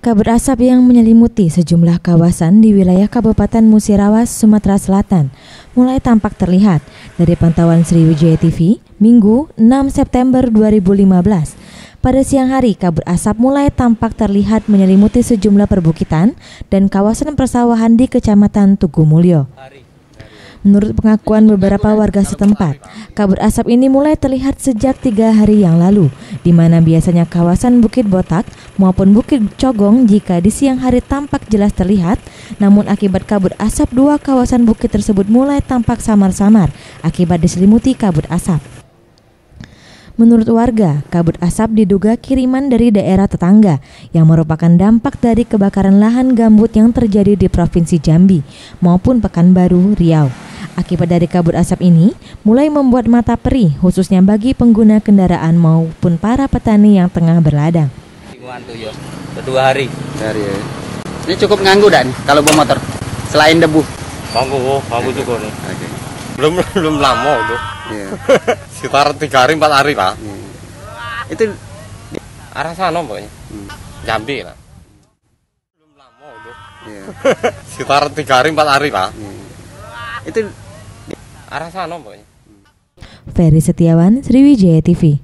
Kabut asap yang menyelimuti sejumlah kawasan di wilayah Kabupaten Musirawas, Sumatera Selatan mulai tampak terlihat dari pantauan Sriwijaya TV Minggu 6 September 2015. Pada siang hari, kabut asap mulai tampak terlihat menyelimuti sejumlah perbukitan dan kawasan persawahan di Kecamatan Tugu Mulyo. Menurut pengakuan beberapa warga setempat, kabut asap ini mulai terlihat sejak 3 hari yang lalu, di mana biasanya kawasan Bukit Botak maupun Bukit Cogong jika di siang hari tampak jelas terlihat, namun akibat kabut asap dua kawasan bukit tersebut mulai tampak samar-samar akibat diselimuti kabut asap. Menurut warga, kabut asap diduga kiriman dari daerah tetangga yang merupakan dampak dari kebakaran lahan gambut yang terjadi di Provinsi Jambi maupun Pekanbaru, Riau. Akibat dari kabut asap ini mulai membuat mata perih khususnya bagi pengguna kendaraan maupun para petani yang tengah berladang. 2 hari. Ya. Ini cukup nganggu dah nih kalau bawa motor selain debu. Ganggu juga nih. Okay. Belum lama udah. Yeah. Sekitar 3 hari 4 hari Pak. Itu Arah sana pokoknya. Jambi lah. Belum lama udah. Yeah. Sekitar 3 hari 4 hari Pak. Itu arah sana pokoknya. Ferry Setiawan, Sriwijaya TV.